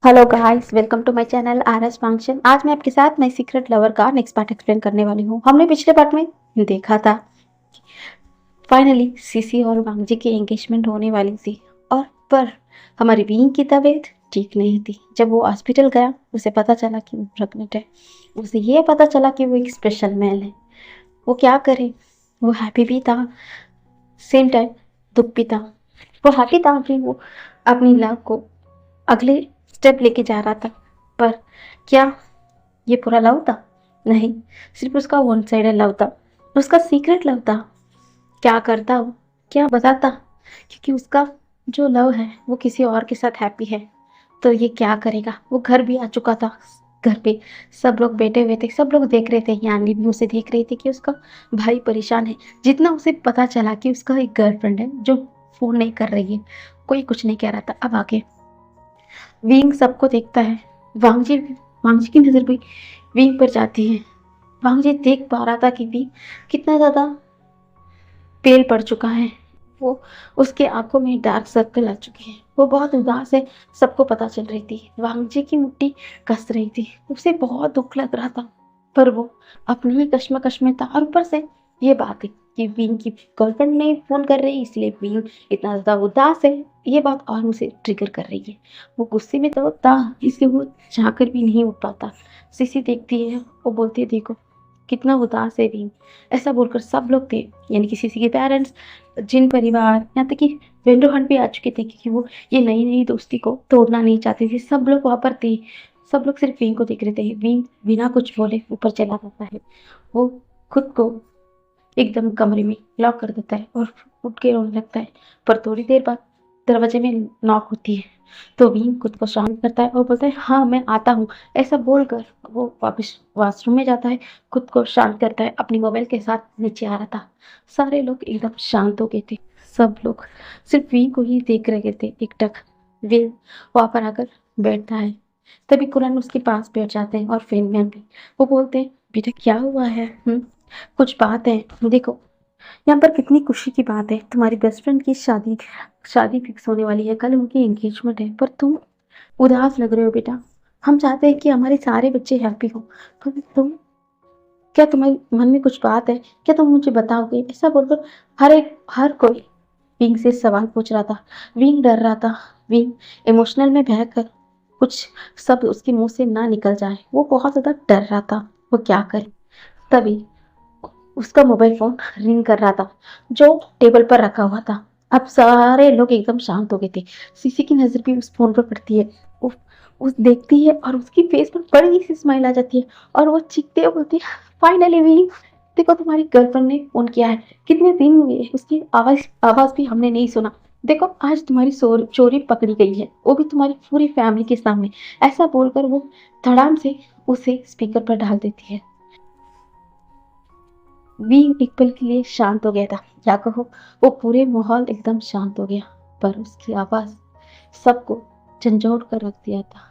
Hello guys, welcome to my channel RS function. आज मैं आपके साथ माय सीक्रेट लवर का नेक्स्ट पार्ट एक्सप्लेन करने वाली हूँ। हमने पिछले पार्ट में देखा था फाइनली सीसी और वांगजी की एंगेजमेंट होने वाली थी, और पर हमारी बीइंग की तबीयत ठीक नहीं थी। जब वो हॉस्पिटल गया, उसे पता चला कि वो प्रेग्नेंट है। उसे ये पता चला कि वो एक स्पेशल मैन है। वो क्या करे, वो हैप्पी भी था, सेम टाइम दुख भी था। वो हैप्पी था कि वो अपनी लव को अगले स्टेप लेके जा रहा था, पर क्या ये पूरा लव था? नहीं, सिर्फ उसका वन साइडेड लव था, उसका सीक्रेट लव था। क्या करता वो, क्या बताता? क्योंकि उसका जो लव है वो किसी और के साथ हैप्पी है, तो ये क्या करेगा? वो घर भी आ चुका था। घर पे सब लोग बैठे हुए थे, सब लोग देख रहे थे। यानी भी उसे देख रही थी कि उसका भाई परेशान है। जितना उसे पता चला कि उसका एक गर्लफ्रेंड है जो फोन नहीं कर रही है, कोई कुछ नहीं कह रहा था। अब आगे विंग सबको देखता है। वांगजी वांगजी की नजर भी विंग पर जाती है। वांगजी देख पा रहा था कि विंग कितना ज्यादा पेल पड़ चुका है। वो उसके आंखों में डार्क सर्कल आ चुके हैं। वो बहुत उदास है, सबको पता चल रही थी। वांगजी की मुट्ठी कस रही थी, उसे बहुत दुख लग रहा था, पर वो अपनी ही कश्मकश में था। और ऊपर से ये बात है कि विंग की गर्लफ्रेंड ने फोन कर रही है, इसलिए विंग इतना ज्यादा उदास है। ये बात और उसे ट्रिगर कर रही है। वो गुस्से में तो था, इसलिए वो चाहकर भी नहीं उठ पाता। सीसी देखती है, वो बोलती है देखो कितना उदास है विंग। ऐसा बोलकर सब लोग थे, यानी कि सीसी के पेरेंट्स, जिन परिवार, यहाँ तक कि वेंडो हंट भी आ चुके थे, क्योंकि वो ये नई नई दोस्ती को तोड़ना नहीं चाहते थे। सब लोग वहाँ पर थे। सब लोग सिर्फ विंग को देख रहे थे। विंग बिना कुछ बोले ऊपर चला जाता है। वो खुद को एकदम कमरे में लॉक कर देता है और उठ के रोने लगता है। पर थोड़ी देर बाद दरवाजे में नॉक होती है, तो विंग खुद को शांत करता है और बोलता है हाँ मैं आता हूँ। ऐसा बोलकर वो वापस वॉशरूम में जाता है, खुद को शांत करता है। अपनी मोबाइल के साथ नीचे आ रहा था। सारे लोग एकदम शांत हो गए थे। सब लोग सिर्फ विंग को ही देख रहे थे एकटक। विंग वहां पर आकर बैठता है। तभी कुरन उसके पास बैठ जाते हैं और फेनमैन भी। वो बोलते हैं बेटा क्या हुआ है? कुछ बात है? देखो यहाँ पर कितनी खुशी की बात है, तुम्हारी बेस्ट फ्रेंड की शादी शादी फिक्स होने वाली है, कल उनकी एंगेजमेंट है, पर तुम उदास लग रहे हो बेटा। हम चाहते हैं कि हमारे सारे बच्चे हैप्पी हो, पर तुम, क्या तुम्हारे मन में कुछ बात है? क्या तुम मुझे बताओगे? ऐसा बोलकर हर कोई विंग से सवाल पूछ रहा था। विंग डर रहा था। विंग इमोशनल में बहकर कुछ शब्द उसके मुंह से ना निकल जाए, वो बहुत ज्यादा डर रहा था। वो क्या करे? तभी उसका मोबाइल फोन रिंग कर रहा था, जो टेबल पर रखा हुआ था। अब सारे लोग एकदम शांत हो गए थे। सीसी की नजर भी उस फोन पर पड़ती है। उस देखती है और उसकी फेस पर बड़ी सी स्माइल आ जाती है, और वो चीखते हुए बोलती है फाइनली भी देखो तुम्हारी गर्लफ्रेंड ने फोन किया है। कितने दिन हुए उसकी आवाज आवाज भी हमने नहीं सुना। देखो आज तुम्हारी चोरी पकड़ी गई है, वो भी तुम्हारी पूरी फैमिली के सामने। ऐसा बोलकर वो धड़ाम से उसे स्पीकर पर डाल देती है। वी एक पल के लिए शांत हो गया था, या कहो वो पूरे माहौल एकदम शांत हो गया। पर उसकी आवाज सबको झंझोड़ कर रख दिया था।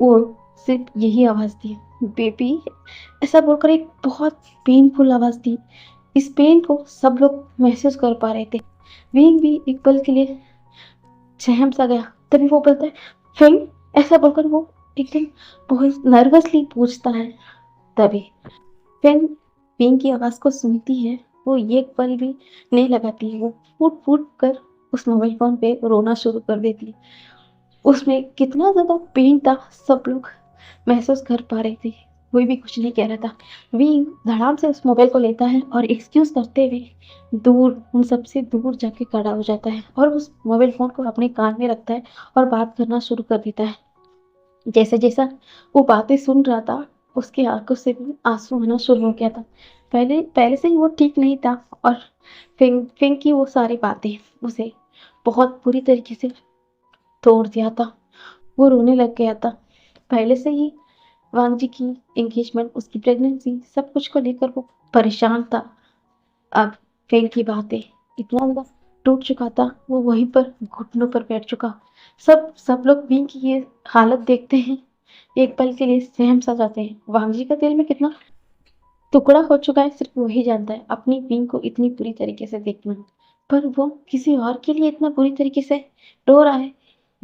वो सिर्फ यही आवाज थी, बेबी। ऐसा बोलकर एक बहुत पेनफुल आवाज थी। इस पेन को सब लोग महसूस कर पा रहे थे। विंग भी एक पल के लिए सहम सा गया। तभी वो बोलता है फिंग, ऐसा बोलकर वो एकदम बहुत नर्वसली पूछता है। तभी फिंग पिंक की आवाज को सुनती है। वो एक पल भी नहीं लगाती है। वो फूट फूट कर उस मोबाइल फोन पे रोना शुरू कर देती है। उसमें कितना ज्यादा पेन था, सब लोग महसूस कर पा रहे थे। कोई भी कुछ नहीं कह रहा था। विंग धड़ाम से उस मोबाइल को लेता है और एक्सक्यूज करते हुए दूर, उन सबसे दूर जाके खड़ा हो जाता है और उस मोबाइल फोन को अपने कान में रखता है और बात करना शुरू कर देता है। जैसे जैसा वो बातें सुन रहा था, उसकी आंखों से भी आंसू आना शुरू हो गया था। पहले पहले से ही वो ठीक नहीं था, और फिंग फिंग की वो सारी बातें उसे बहुत बुरी तरीके से तोड़ दिया था। वो रोने लग गया था। पहले से ही वांग जी की एंगेजमेंट, उसकी प्रेगनेंसी, सब कुछ को लेकर वो परेशान था। अब फिंग की बातें इतना ज्यादा टूट चुका था, वो वहीं पर घुटनों पर बैठ चुका। सब लोग विंग की ये हालत देखते हैं, एक पल के लिए सहम सा जाते हैं। वांगजी का दिल में कितना टुकड़ा हो चुका है सिर्फ वही जानता है, अपनी विंग को इतनी बुरी तरीके से देखना। पर वो किसी और के लिए इतना बुरी तरीके से रो रहा है,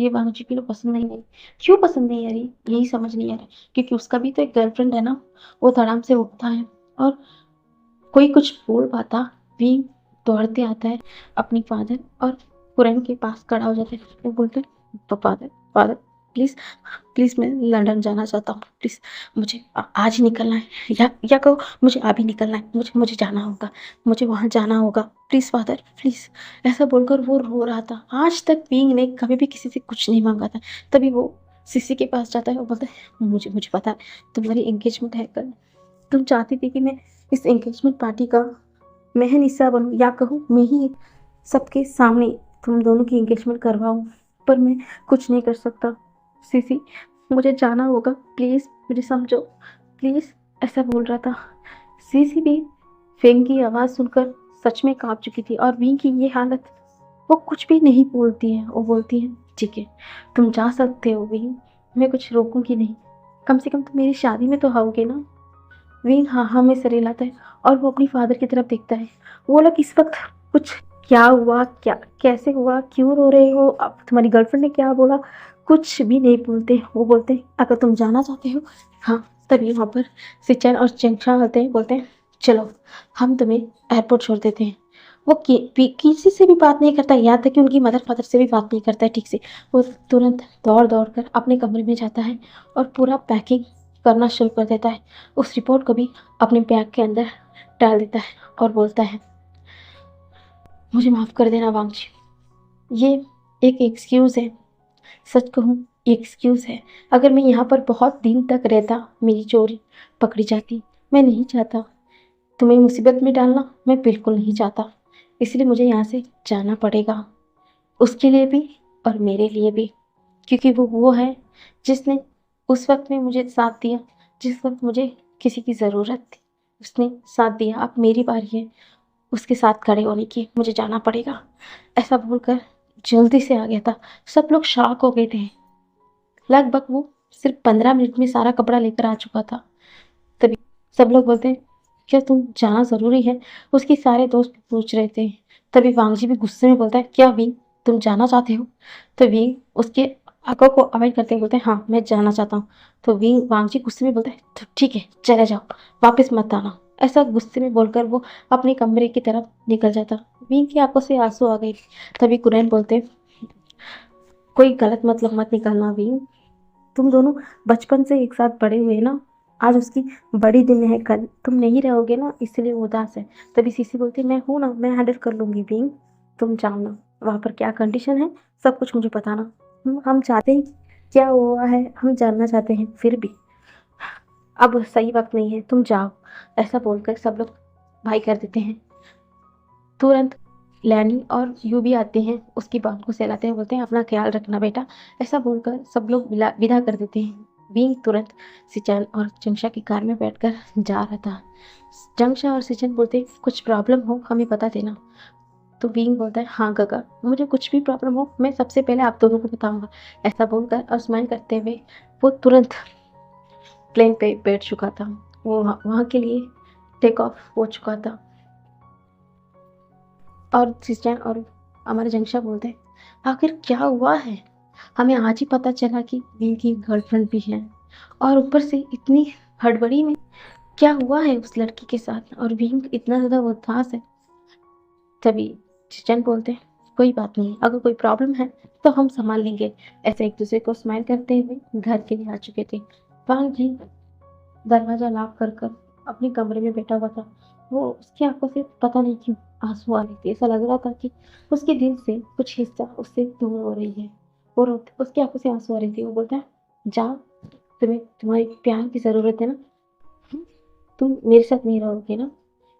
ये वांग जी को पसंद नहीं आई। क्यों पसंद नहीं आ रही यही समझ नहीं आ रहा, क्योंकि उसका भी तो एक गर्लफ्रेंड है ना। वो धड़ाम से उठता है और कोई कुछ बोल पाता, भी दौड़ते आता है अपनी फादर और कुरैन के पास खड़ा हो जाता है। वो बोलते हैं फादर, फादर प्लीज, प्लीज मैं लंदन जाना चाहता हूँ, प्लीज मुझे आज ही निकलना है, या कहो मुझे अभी निकलना है, मुझे मुझे जाना होगा, मुझे वहाँ जाना होगा, प्लीज फादर प्लीज। ऐसा बोलकर वो रो रहा था। आज तक विंग ने कभी भी किसी से कुछ नहीं मांगा था। तभी वो सीसी के पास जाता है और बोलता है मुझे मुझे पता है तुम्हारी एंगेजमेंट है कल, तुम चाहती थी कि मैं इस एंगेजमेंट पार्टी का मेहन हिस्सा बनूं, या कहूँ मैं ही सबके सामने तुम दोनों की एंगेजमेंट करवाऊं, पर मैं कुछ नहीं कर सकता। सीसी मुझे जाना होगा, प्लीज़ मुझे समझो, प्लीज़। ऐसा बोल रहा था। सीसी भी फेंग की आवाज़ सुनकर सच में कांप चुकी थी, और वी की ये हालत, वो कुछ भी नहीं बोलती है। वो बोलती है ठीक है तुम जा सकते हो वी, मैं कुछ रोकूंगी नहीं, कम से कम तुम मेरी शादी में तो आओगे ना। विंग हाँ हाँ में सर हिलाता है और वो अपनी फादर की तरफ देखता है। वो लोग इस वक्त कुछ क्या हुआ, क्या कैसे हुआ, क्यों रो रहे हो, अब तुम्हारी गर्लफ्रेंड ने क्या बोला, कुछ भी नहीं बोलते। वो बोलते हैं अगर तुम जाना चाहते हो, हाँ। तभी वहाँ पर सिचन और चंक्षा आते हैं, बोलते हैं चलो हम तुम्हें एयरपोर्ट छोड़ देते हैं। वो किसी से भी बात नहीं करता, यहाँ तक कि उनकी मदर फादर से भी बात नहीं करता है ठीक से। वो तुरंत दौड़ दौड़ कर अपने कमरे में जाता है और पूरा पैकिंग करना शुरू कर देता है। उस रिपोर्ट को भी अपने बैग के अंदर डाल देता है और बोलता है मुझे माफ़ कर देना वांग जी, ये एक एक्सक्यूज़ है। सच कहूँ ये एक्सक्यूज़ है। अगर मैं यहाँ पर बहुत दिन तक रहता मेरी चोरी पकड़ी जाती। मैं नहीं चाहता तुम्हें मुसीबत में डालना, मैं बिल्कुल नहीं चाहता, इसलिए मुझे यहाँ से जाना पड़ेगा, उसके लिए भी और मेरे लिए भी, क्योंकि वो है जिसने उस वक्त में मुझे साथ दिया, जिस वक्त मुझे किसी की ज़रूरत थी उसने साथ दिया। अब मेरी बारी है उसके साथ खड़े होने की, मुझे जाना पड़ेगा। ऐसा बोलकर जल्दी से आ गया था। सब लोग शॉक हो गए थे। लगभग वो सिर्फ 15 मिनट में सारा कपड़ा लेकर आ चुका था। तभी सब लोग बोलते हैं क्या तुम जाना ज़रूरी है, उसके सारे दोस्त पूछ रहे थे। तभी वांगजी भी गुस्से में बोलता है क्या विंग तुम जाना चाहते हो। तो विंग उसके आंखों को अवॉइड करते हुए बोलते हैं हाँ मैं जाना चाहता हूँ। तो विंग वांगजी गुस्से में बोलता है तो ठीक है चले जाओ, वापस मत आना। ऐसा गुस्से में बोलकर वो अपने कमरे की तरफ निकल जाता। विंग की आंखों से आंसू आ गए। तभी कुरैन बोलते कोई गलत मतलब मत निकालना विंग, तुम दोनों बचपन से एक साथ बड़े हुए ना, आज उसकी बड़ी दिन है, कल तुम नहीं रहोगे ना, इसलिए वो उदास है। तभी सीसी बोलती मैं हूँ ना, मैं हैंडल कर लूँगी बीइंग, तुम जाओ ना, वहाँ पर क्या कंडीशन है सब कुछ मुझे बताना। हम चाहते हैं क्या हुआ है हम जानना चाहते हैं, फिर भी अब सही वक्त नहीं है, तुम जाओ। ऐसा बोलकर सब लोग भाई कर देते हैं। तुरंत लैनी और यू भी आते हैं, उसकी बात को सहलाते हैं, बोलते हैं अपना ख्याल रखना बेटा। ऐसा बोलकर सब लोग विदा कर देते हैं। विंग तुरंत सिचन और जंगशा की कार में बैठकर जा रहा था। जंगशा और सिचन बोलते कुछ प्रॉब्लम हो हमें बता देना। तो विंग बोलता है हाँ गगा, मुझे कुछ भी प्रॉब्लम हो मैं सबसे पहले आप दोनों को बताऊंगा। ऐसा बोलकर और स्माइल करते हुए वो तुरंत प्लेन पे बैठ चुका था। वो वहाँ के लिए टेक ऑफ हो चुका था। और सिस्टर और हमारे जंक्शा बोलते हैं आखिर क्या हुआ है, हमें आज ही पता चला कि विंग की गर्लफ्रेंड भी है, और ऊपर से इतनी हड़बड़ी में क्या हुआ है उस लड़की के साथ, और विंग इतना ज़्यादा उदास है। तभी चिचन बोलते हैं कोई बात नहीं, अगर कोई प्रॉब्लम है तो हम संभाल लेंगे। ऐसे एक दूसरे को स्माइल करते हुए घर के लिए आ चुके थे। वांग जी दरवाजा लॉक कर कर अपने कमरे में बैठा हुआ था। वो उसकी आंखों से पता नहीं क्यों आंसू आ रहे थे। ऐसा लग रहा था कि उसके दिल से कुछ हिस्सा उससे दूर हो रही है। और उसकी आंखों से आंसू आ रही थी। वो बोलता है जा, तुम्हें तुम्हारी प्यार की ज़रूरत है ना, तुम मेरे साथ नहीं रहोगे ना,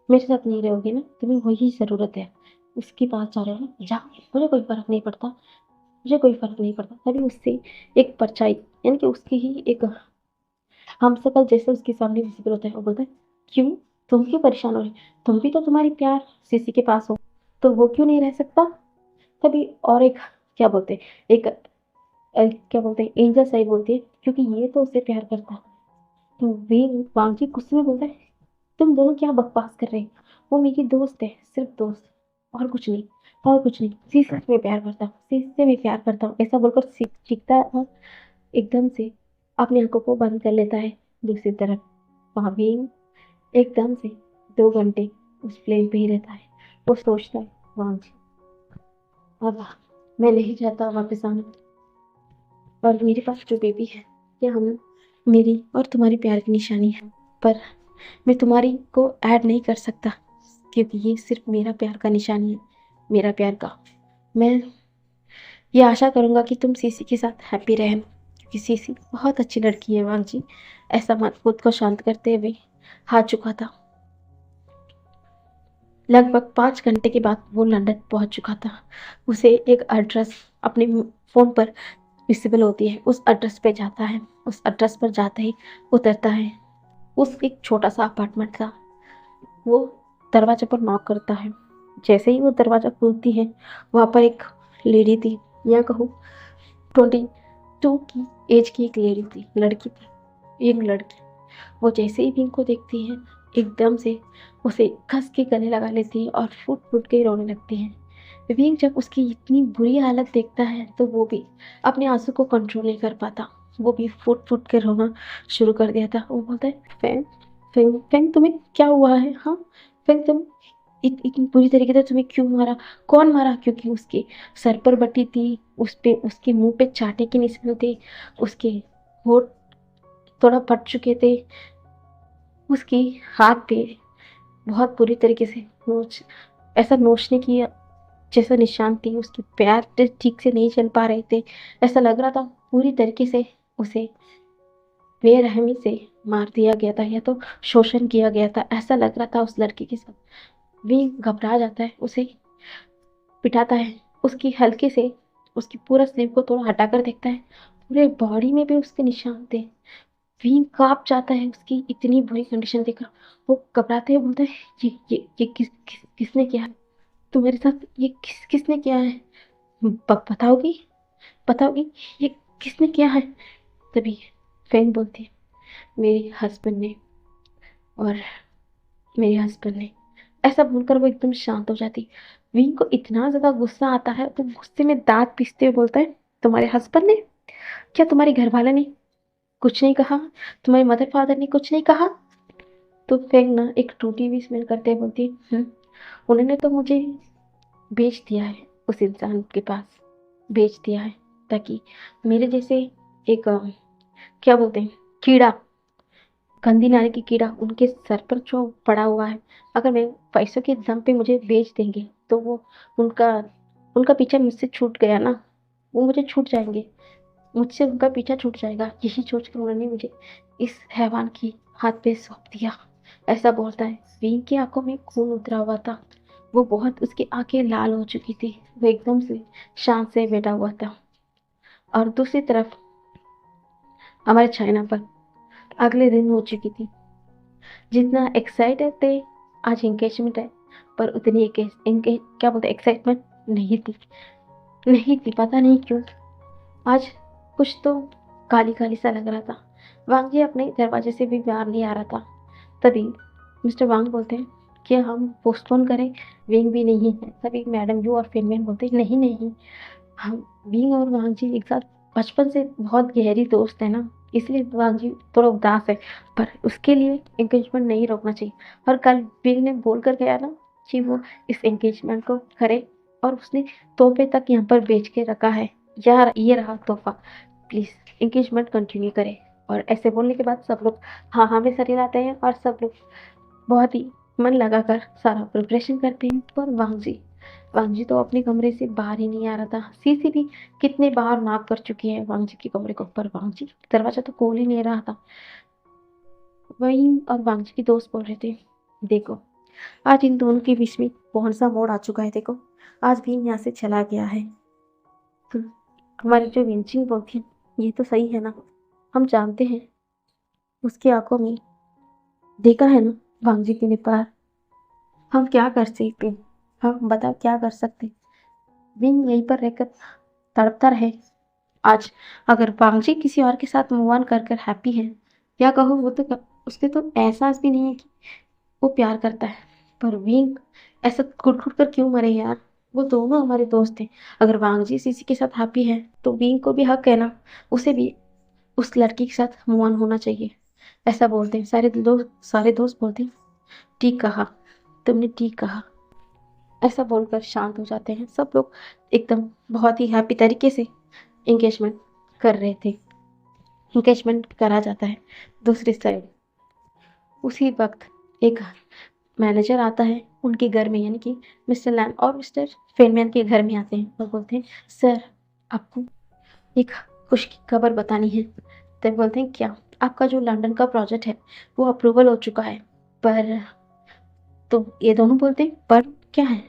मेरे साथ नहीं रहोगे ना, तुम्हें वही ज़रूरत है। उसके पास जा रहे हो ना, जा, मुझे कोई फ़र्क नहीं पड़ता, मुझे कोई फ़र्क नहीं पड़ता। तभी उससे एक परछाई, यानी कि उसकी ही एक हमशक्ल जैसे उसके सामने विजिबल होता है। वो बोलता है क्यों, तुम क्यों परेशान हो रहे, तुम भी तो तुम्हारी प्यार सीसी के पास हो, तो वो क्यों नहीं रह सकता। तभी और एक क्या बोलते हैं, एक क्या बोलते हैं एंजल सही बोलती है क्योंकि ये तो उससे प्यार करता है। तो वे वांगजी गुस्से में बोलता है तुम दोनों क्या बकवास कर रहे हो, वो मेरी दोस्त है, सिर्फ दोस्त, और कुछ नहीं, और कुछ नहीं, सी से मैं प्यार करता हूँ, सी से मैं प्यार करता हूँ, ऐसा बोलकर चीखता है और एकदम से अपनी आंखों को बंद कर लेता है। दूसरी तरफ भाभी एकदम से 2 घंटे उस प्लेन पे ही रहता है। वो सोचता है, वांग अब मैं नहीं चाहता वापस आना, और मेरे पास जो बेबी है ये हम मेरी और तुम्हारी प्यार की निशानी है, पर मैं तुम्हारी को ऐड नहीं कर सकता क्योंकि ये सिर्फ मेरा प्यार का निशानी है, मेरा प्यार का। मैं ये आशा करूंगा कि तुम सीसी के साथ हैप्पी रहना क्योंकि सीसी बहुत अच्छी लड़की है वांग जी। ऐसा मन खुद को शांत करते हुए हाथ चुका था। लगभग 5 घंटे के बाद वो लंदन पहुंच चुका था। उसे एक एड्रेस अपने फोन पर विजिबल होती है, उस एड्रेस पे जाता है। उस एड्रेस पर जाते ही उतरता है। उस एक छोटा सा अपार्टमेंट था। वो दरवाजे पर नॉक करता है। जैसे ही वो दरवाजा खोलती है, वहाँ पर एक लेडी थी, या कहूँ 22 की एज की एक लेडी थी, लड़की थी, एक लड़की। वो जैसे ही विंग को देखती है, एकदम से उसे कस के गले लगा लेती है और फुट फुट के रोने लगती है। विवेक जब उसकी इतनी बुरी हालत देखता है तो वो भी अपने आंसू को कंट्रोल नहीं कर पाता। वो भी फुट फुट के रोना शुरू कर दिया था। वो बोलता है, फैंग फैंग फैंग तुम्हें क्या हुआ है? हाँ फैंग, तुम इतनी बुरी तरीके से तुम्हें क्यों मारा? कौन मारा? क्योंकि उसके सर पर बटी थी, उस पे उसके मुंह पे चाटे के निशान थे, उसके होठ थोड़ा फट चुके थे, उसके हाथ पे बहुत बुरी तरीके से ऐसा नोचने की जैसा निशान थी। उसके पैर ठीक से नहीं चल पा रहे थे। ऐसा लग रहा था पूरी तरीके से उसे बेरहमी से मार दिया गया था या तो शोषण किया गया था, ऐसा लग रहा था उस लड़की के साथ। वे घबरा जाता है, उसे पिटाता है, उसकी हल्के से उसकी पूरा स्लीव को थोड़ा हटाकर देखता है, पूरे बॉडी में भी उसके निशान थे। वीन कांप जाता है उसकी इतनी बुरी कंडीशन देखकर। वो घबराते हुए बोलता है, ये किसने किया है? तुम्हारे साथ ये किसने किया है? बताओगी? बताओगी ये किसने किया है? तभी फैन बोलती है, मेरे हस्बैंड ने, और मेरे हस्बैंड ने। ऐसा बोलकर वो एकदम शांत हो जाती। विंग को इतना ज्यादा गुस्सा आता है, वो गुस्से में दांत पीसते हुए बोलता है, तुम्हारे हस्बैंड ने? क्या तुम्हारे घर वाले ने कुछ नहीं कहा? तुम्हारे मदर फादर ने कुछ नहीं कहा? तो फैंग ना एक टूटी हुई स्मेल करते हुए बोलती है, उन्होंने तो मुझे बेच दिया है, उस इंसान के पास बेच दिया है, ताकि मेरे जैसे एक क्या बोलते हैं, कीड़ा, गंदी नाली की कीड़ा उनके सर पर जो पड़ा हुआ है, अगर मैं पैसों के दम पे मुझे बेच देंगे तो वो उनका उनका पीछा मुझसे छूट गया ना, वो मुझे छूट जाएंगे, मुझसे उनका पीछा छूट जाएगा। यही सोचकर उन्होंने मुझे इस हैवान की हाथ पे सौंप दिया। ऐसा बोलता है। वीन की आंखों में खून उतरा हुआ था। वो बहुत, उसकी आंखें लाल हो चुकी थी। वो एकदम से शांत से बैठा हुआ था। और दूसरी तरफ हमारे चाइना पर अगले दिन हो चुकी थी। जितना एक्साइटेड थे, आज एंगेजमेंट है, पर उतनी क्या बोलते एक्साइटमेंट नहीं थी, नहीं थी, पता नहीं क्यों। आज कुछ तो काली काली सा लग रहा था। वांग जी अपने दरवाजे से भी बाहर नहीं आ रहा था। तभी मिस्टर वांग बोलते हैं कि हम पोस्टपोन करें, विंग भी नहीं है। तभी मैडम यू और फिनमैन बोलते हैं, नहीं नहीं, हम विंग और वांग जी एक साथ बचपन से बहुत गहरी दोस्त है ना, इसलिए वांग जी थोड़ा उदास है, पर उसके लिए एंगेजमेंट नहीं रोकना चाहिए। और कल विंग ने बोल कर गया ना कि वो इस एंगेजमेंट को करे, और उसने तोहफे तक यहाँ पर बेच के रखा है। यार ये रहा तोहफा, प्लीज एंगेजमेंट कंटिन्यू करें। और ऐसे बोलने के बाद सब लोग हाँ हाँ में सर हिलाते हैं, और सब लोग बहुत ही मन लगाकर सारा प्रिपरेशन करते हैं। पर वांग जी तो अपने कमरे से बाहर ही नहीं आ रहा था। सीसी भी कितने बार नॉक कर चुकी है वांग जी के कमरे को, पर वांग जी दरवाजा तो खोल ही नहीं रहा था। वही और वांग जी की दोस्त बोल रहे थे, देखो आज इन दोनों के बीच में कौन सा मोड़ आ चुका है, देखो आज भी यहाँ से चला गया है। तो हमारी जो विंचिंग बोलती है, ये तो सही है ना, हम जानते हैं उसकी आंखों में देखा है ना वांग जी के निपार। हम क्या कर सकते हैं? हम बताओ क्या कर सकते हैं? विंग यहीं पर रहकर तड़पता रहे। आज अगर वांग जी किसी और के साथ मूव ऑन कर हैप्पी है, या कहो वो तो उसके तो एहसास भी नहीं है कि वो प्यार करता है, पर विंग ऐसा घुट घुट कर क्यों मरे यार, वो दोनों हमारे दोस्त थे। अगर वांग जी सीसी के साथ हैप्पी है तो विंग को भी हक है ना, उसे भी उस लड़की के साथ मूव ऑन होना चाहिए। ऐसा बोलते हैं सारे दोस्त बोलते हैं ठीक कहा, तुमने ठीक कहा। ऐसा बोलकर शांत हो जाते हैं सब लोग। एकदम बहुत ही हैप्पी तरीके से एंगेजमेंट कर रहे थे। एंगेजमेंट करा जाता है। दूसरी साइड उसी वक्त एक मैनेजर आता है उनके घर में, यानी कि मिस्टर लैन और मिस्टर फेनमैन के घर में आते हैं और बोलते हैं सर, आपको एक खुश की खबर बतानी है। तब बोलते हैं क्या? आपका जो लंदन का प्रोजेक्ट है वो अप्रूवल हो चुका है। पर तो ये दोनों बोलते हैं पर क्या है?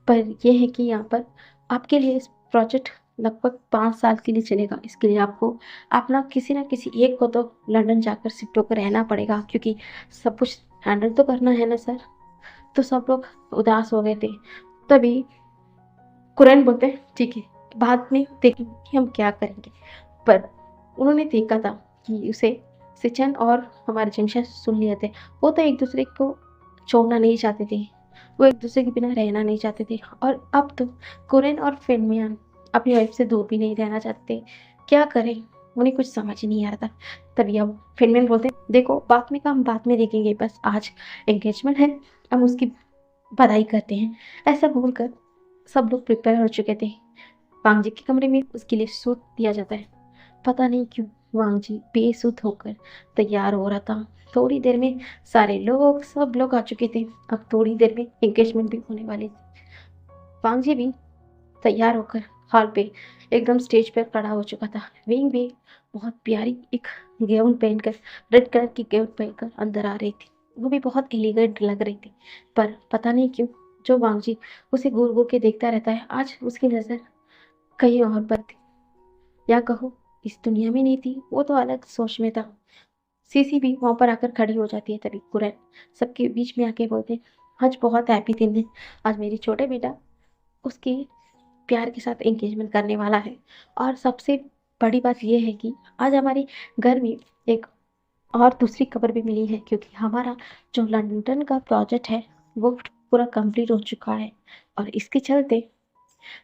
पर यह है कि यहाँ पर आपके लिए इस प्रोजेक्ट लगभग 5 साल के लिए चलेगा। इसके लिए आपको अपना किसी ना किसी एक को तो लंदन जाकर शिफ्ट होकर रहना पड़ेगा, क्योंकि सब कुछ हैंडल तो करना है ना सर। तो सब लोग उदास हो गए थे। तभी कुरैन बोलते हैं ठीक है, बाद में देखेंगे कि हम क्या करेंगे। पर उन्होंने देखा था कि उसे सिचन और हमारे जमशेद सुन लिए थे। वो तो एक दूसरे को छोड़ना नहीं चाहते थे, वो एक दूसरे के बिना रहना नहीं चाहते थे। और अब तो कुरैन और फेनमियान अपनी वाइफ से दूर भी नहीं रहना चाहते। क्या करें, उन्हें कुछ समझ ही नहीं आ रहा था। तभी अब फेनमियान बोलते देखो बात में काम बाद में देखेंगे, बस आज एंगेजमेंट है, हम उसकी बधाई करते हैं। ऐसा बोलकर सब लोग प्रिपेयर हो चुके थे। वांग जी के कमरे में उसके लिए सूट दिया जाता है। पता नहीं क्यों वांग जी बेसुध होकर तैयार हो रहा था। थोड़ी देर में सब लोग आ चुके थे। अब थोड़ी देर में एंगेजमेंट भी होने वाली थी। वांग जी भी तैयार होकर हॉल पे एकदम स्टेज पर खड़ा हो चुका था। विंग भी बहुत प्यारी एक गाउन पहनकर, रेड कलर की गाउन पहनकर अंदर आ रही थी। वो भी बहुत एलिगेंट लग रही थी। पर पता नहीं क्यों जो वांग जी उसे घूर घूर के देखता रहता है, आज उसकी नजर कहीं और पर थी, या कहो इस दुनिया में नहीं थी, वो तो अलग सोच में था। सीसी भी वहां पर आकर खड़ी हो जाती है। तभी कुरैन सबके बीच में आके बोलते हैं आज बहुत हैप्पी दिन है, आज मेरी छोटे बेटा उसकी प्यार के साथ एंगेजमेंट करने वाला है। और सबसे बड़ी बात यह है कि आज हमारे घर में एक और दूसरी खबर भी मिली है, क्योंकि हमारा जो लंदन का प्रोजेक्ट है वो पूरा कंप्लीट हो चुका है और इसके चलते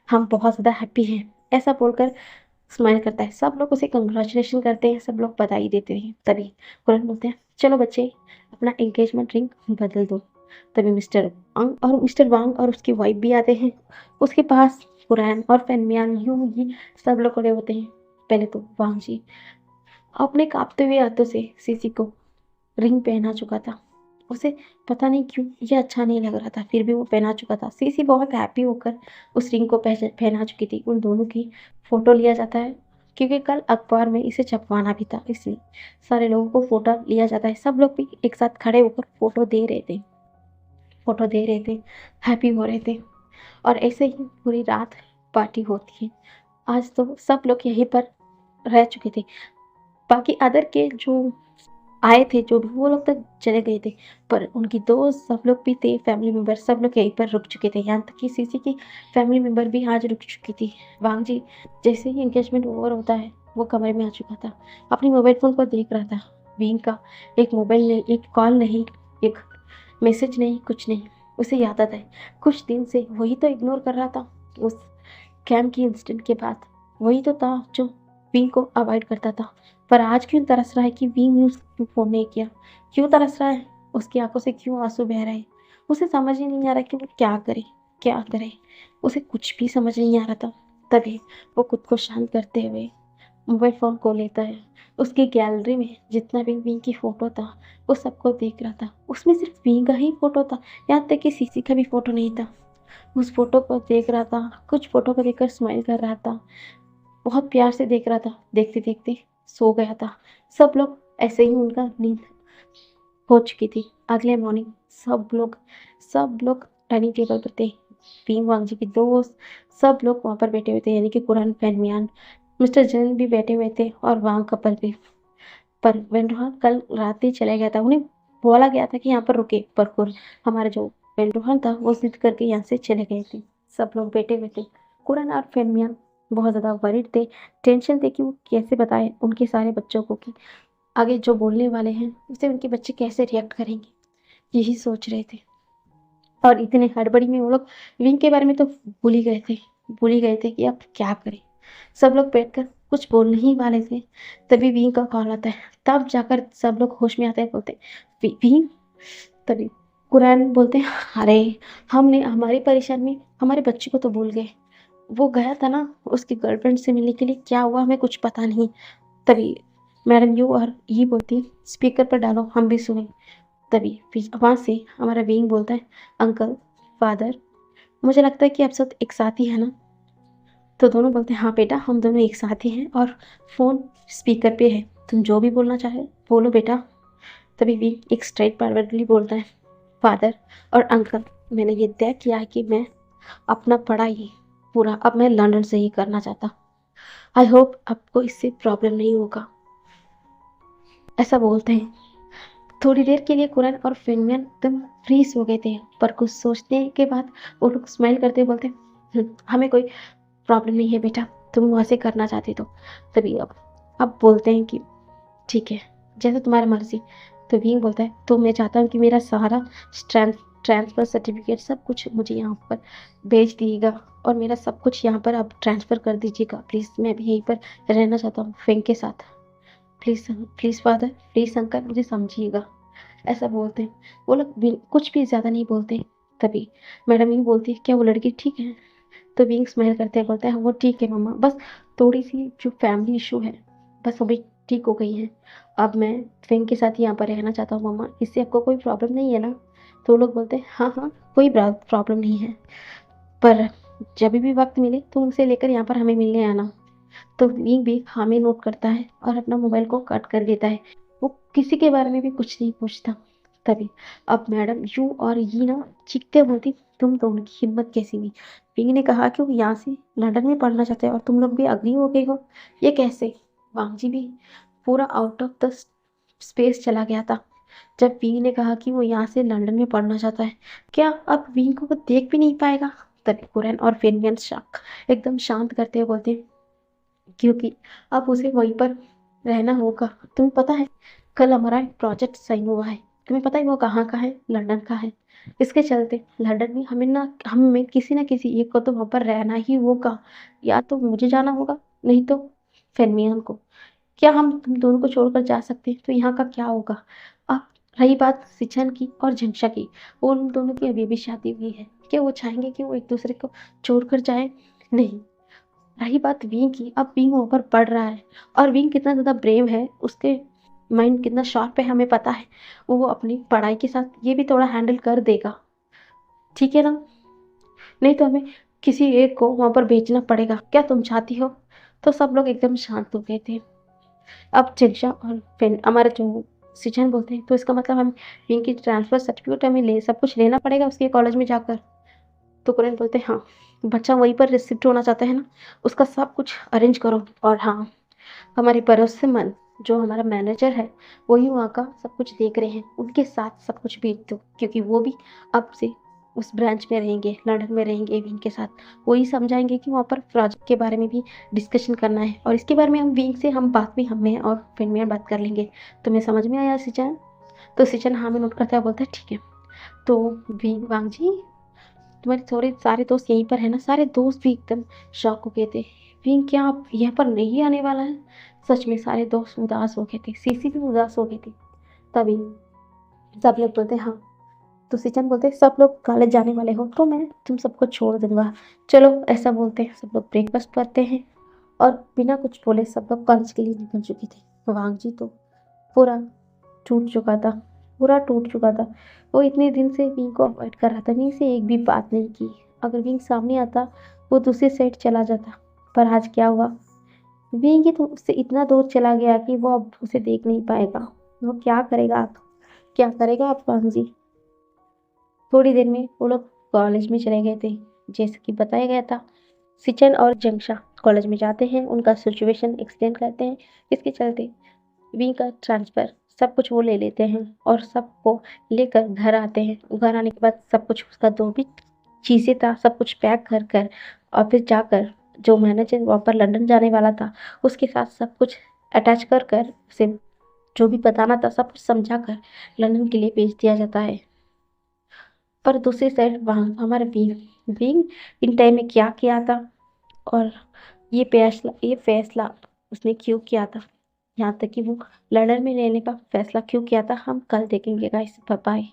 हम बहुत ज़्यादा हैप्पी हैं। ऐसा बोलकर स्माइल करता है। सब लोग उसे कंग्रेचुलेशन करते हैं, सब लोग बधाई देते हैं। तभी कुरैन बोलते हैं चलो बच्चे अपना एंगेजमेंट रिंग बदल दो। तभी मिस्टर वांग और उसकी वाइफ भी आते हैं उसके पास। कुरैन और फेनमियान यूं ही सब लोग खड़े होते हैं। पहले तो वांग जी अपने कांपते हुए हाथों से सीसी को रिंग पहना चुका था। उसे पता नहीं क्यों ये अच्छा नहीं लग रहा था, फिर भी वो पहना चुका था। सीसी बहुत हैप्पी होकर उस रिंग को पहना चुकी थी। उन दोनों की फोटो लिया जाता है, क्योंकि कल अखबार में इसे छपवाना भी था, इसलिए सारे लोगों को फोटो लिया जाता है। सब लोग भी एक साथ खड़े होकर फोटो दे रहे थे, हैप्पी हो रहे थे। और ऐसे ही पूरी रात पार्टी होती है। आज तो सब लोग यहीं पर रह चुके थे। बाकी अदर के जो आए थे, जो भी वो लोग तक चले गए थे, पर उनकी दोस्त सब लोग भी थे, फैमिली मेम्बर सब लोग यहीं पर रुक चुके थे। यहाँ तक कि सीसी की फैमिली मेम्बर भी आज रुक चुकी थी। वांग जी जैसे ही एंगेजमेंट ओवर होता है वो कमरे में आ चुका था, अपनी मोबाइल फ़ोन को देख रहा था। विंग का एक मोबाइल नहीं, एक कॉल नहीं, एक मैसेज नहीं, कुछ नहीं। उसे याद आता है कुछ दिन से वही तो इग्नोर कर रहा था उस कैम की इंसिडेंट के बाद। वही तो था जो विंग को अवॉइड करता था। पर आज क्यों तरस रहा है कि विंग ने उसको फोन नहीं किया? क्यों तरस रहा है? उसकी आंखों से क्यों आंसू बह रहे हैं? उसे समझ ही नहीं आ रहा कि वो क्या करे। उसे कुछ भी समझ नहीं आ रहा था। तभी वो खुद को शांत करते हुए मोबाइल फ़ोन को लेता है। उसकी गैलरी में जितना भी विंग की फ़ोटो था वो सबको देख रहा था। उसमें सिर्फ विंग का ही फ़ोटो था, यहाँ तक कि सीसी का भी फ़ोटो नहीं था। उस फ़ोटो को देख रहा था, कुछ फ़ोटो को देखकर स्माइल कर रहा था, बहुत प्यार से देख रहा था। देखते देखते सो गया था। सब लोग ऐसे ही उनका नींद हो चुकी थी। अगले मॉर्निंग सब लोग डाइनिंग टेबल पर थे। विंग वांग जी के दोस्त सब लोग वहाँ पर बैठे हुए थे, यानी कि कुरान फैनमियान मिस्टर जैन भी बैठे हुए थे और वांग कपल भी। पर वेंड्रोहान कल रात ही चला गया था। उन्हें बोला गया था कि यहाँ पर रुके, पर हमारा जो वेंड्रोहान था वो जिद करके यहाँ से चले गए थे। सब लोग बैठे हुए थे। कुरान और फैनमियान बहुत ज़्यादा वरीड थे, टेंशन थे कि वो कैसे बताए उनके सारे बच्चों को कि आगे जो बोलने वाले हैं उसे उनके बच्चे कैसे रिएक्ट करेंगे, यही सोच रहे थे। और इतने हड़बड़ी में वो लोग विंग के बारे में तो भूल ही गए थे कि अब क्या करें। सब लोग बैठकर कुछ बोलने ही वाले थे, तभी विंग का कॉल आता है। तब जाकर सब लोग होश में आते हैं, बोलते विंग। तभी कुरैन बोलते हैं, अरे हमने हमारी परेशानी में हमारे बच्चे को तो भूल गए। वो गया था ना उसकी गर्लफ्रेंड से मिलने के लिए, क्या हुआ हमें कुछ पता नहीं। तभी मैडम यू और ये बोलती, स्पीकर पर डालो हम भी सुने। तभी वहाँ से हमारा विंग बोलता है, अंकल, फादर, मुझे लगता है कि आप सब एक साथ ही है ना। तो दोनों बोलते हैं, हाँ बेटा हम दोनों एक साथ ही हैं, और फ़ोन स्पीकर पे है, तुम जो भी बोलना चाहे बोलो बेटा। तभी विंग एक स्ट्राइट फॉरवर्डली बोलता है, फादर और अंकल, मैंने ये तय किया है कि मैं अपना पढ़ाई पूरा अब मैं लंदन से ही करना चाहता। आई होप आपको इससे प्रॉब्लम नहीं होगा। ऐसा बोलते हैं। थोड़ी देर के लिए कुरैन और फिनमियन एकदम फ्रीज हो गए थे, पर कुछ सोचने के बाद वो लोग स्माइल करते हुए बोलते, हमें कोई प्रॉब्लम नहीं है बेटा, तुम वैसे करना चाहते तो। तभी अब बोलते हैं कि ठीक है, जैसे तुम्हारी मर्जी। तो विंग बोलता है, तो मैं चाहता हूँ कि मेरा सारा ट्रांसफ़र सर्टिफिकेट सब कुछ मुझे यहाँ पर भेज दिएगा, और मेरा सब कुछ यहाँ पर अब ट्रांसफ़र कर दीजिएगा प्लीज़। मैं भी यहीं पर रहना चाहता हूँ फिंग के साथ। Please please father, please uncle, मुझे समझिएगा। ऐसा बोलते हैं। वो लोग कुछ भी ज़्यादा नहीं बोलते। तभी मैडम ये बोलती है, क्या वो लड़की ठीक है? तो विंग स्माइल करते हैं, बोलता है, वो ठीक है मम्मा, बस थोड़ी सी जो फैमिली इशू है, बस वो भी ठीक हो गई है। अब मैं फिंग के साथ यहाँ पर रहना चाहता हूँ मम्मा, इससे आपको कोई प्रॉब्लम नहीं है ना? तो वो लोग बोलते हैं, हाँ हाँ, कोई प्रॉब्लम नहीं है, पर जब भी वक्त मिले तो उनसे लेकर यहाँ पर हमें मिलने आना। तो विंग भी हामी नोट करता है और अपना मोबाइल को कट कर देता है। वो किसी के बारे में भी कुछ नहीं पूछता। तभी अब मैडम यू और ये ना चीखते बोलती, तुम दोनों की हिम्मत कैसी हुई? विंग ने कहा कि वो यहाँ से लंदन में पढ़ना चाहते हैं और तुम लोग भी अग्री हो गए हो, ये कैसे? वांगजी भी पूरा आउट ऑफ द स्पेस चला गया था जब विंग ने कहा कि वो यहाँ से लंदन में पढ़ना चाहता है। क्या अब विंग को वो देख भी नहीं पाएगा? तभी कुरैन और फेनमियन शाक एकदम शांत करते हुए बोलते, क्योंकि अब उसे वहीं पर रहना होगा। तुम्हें पता है, कल हमारा एक प्रोजेक्ट साइन हुआ है। तुम्हें पता है वो कहाँ का है? लंदन का है। इसके चलते लंदन में हमें किसी ना किसी एक को तो वहाँ पर रहना ही होगा। या तो मुझे जाना होगा, नहीं तो फेनमियन को। क्या हम तुम दोनों को छोड़कर जा सकते हैं? तो यहाँ का क्या होगा? अब रही बात सिचन की और झंशा की, उन दोनों की अभी भी शादी हुई है। क्या वो चाहेंगे कि वो एक दूसरे को छोड़कर जाए? नहीं। रही बात विंग की, अब विंग वहाँ पर पढ़ रहा है, और विंग कितना ज़्यादा ब्रेव है, उसके माइंड कितना शार्प है हमें पता है। वो अपनी पढ़ाई के साथ ये भी थोड़ा हैंडल कर देगा, ठीक है ना? नहीं तो हमें किसी एक को वहाँ पर भेजना पड़ेगा। क्या तुम चाहती हो? तो सब लोग एकदम शांत हो गए थे। अब जिंशा और फिर हमारे जो सिचन बोलते हैं, तो इसका मतलब हम विंग की ट्रांसफ़र सर्टिफिकेट हमें ले सब कुछ लेना पड़ेगा उसके कॉलेज में जाकर। तो कुरैन बोलते हैं, हाँ, बच्चा वहीं पर शिफ्ट होना चाहता है ना, उसका सब कुछ अरेंज करो। और हाँ, हमारे भरोसेमंद जो हमारा मैनेजर है, वही वहाँ का सब कुछ देख रहे हैं, उनके साथ सब कुछ भेज दो, क्योंकि वो भी अब से उस ब्रांच में रहेंगे, लंदन में रहेंगे विंग के साथ। वही समझाएंगे कि वहाँ पर प्रोजेक्ट के बारे में भी डिस्कशन करना है, और इसके बारे में हम विंग से हम बात भी हमें और फिनमेयर बात कर लेंगे। तुम्हें समझ में आया सिचन? तो सिचन हाँ में नोट करता है, बोलता है ठीक है। तो विंग, वांग जी, तुम्हारे थोड़े सारे दोस्त यहीं पर है ना? सारे दोस्त भी एकदम शॉक हो गए थे। विंग, क्या आप यहाँ पर नहीं आने वाला है? सच में सारे दोस्त उदास हो गए थे, सीसी भी उदास हो गई थी। तभी सब लोग बोलते हाँ। तो सिचन बोलते, सब लोग कॉलेज जाने वाले हो तो मैं तुम सबको छोड़ दूंगा, चलो। ऐसा बोलते हैं, सब लोग ब्रेकफास्ट करते हैं, और बिना कुछ बोले सब लोग कॉलेज के लिए निकल चुके थे। वांग जी तो पूरा टूट चुका था, पूरा टूट चुका था। वो इतने दिन से विंग को अवॉइड कर रहा था, विंग से एक भी बात नहीं की। अगर विंग सामने आता वो दूसरी साइड चला जाता, पर आज क्या हुआ, विंग ही तो उससे इतना दूर चला गया कि वो अब उसे देख नहीं पाएगा। वो क्या करेगा आप? क्या करेगा आप वांग जी? थोड़ी देर में वो लोग कॉलेज में चले गए थे, जैसे कि बताया गया था। सिचन और जंगशा कॉलेज में जाते हैं, उनका सिचुएशन एक्सप्लेन करते हैं। इसके चलते विंग का ट्रांसफ़र सब कुछ वो ले लेते हैं, और सबको लेकर घर आते हैं। घर आने के बाद सब कुछ उसका जो भी चीज़ें था सब कुछ पैक कर कर ऑफिस जाकर, जो मैनेजर वहाँ पर लंदन जाने वाला था उसके साथ सब कुछ अटैच कर कर उसे जो भी बताना था सब कुछ समझा कर लंदन के लिए भेज दिया जाता है। पर दूसरी साइड हमारा बीइंग बीइंग इन टाइम में क्या किया था, और ये फैसला उसने क्यों किया था, यहाँ तक कि वो लंदन में रहने का फैसला क्यों किया था, हम कल देखेंगे गाइस। Bye bye.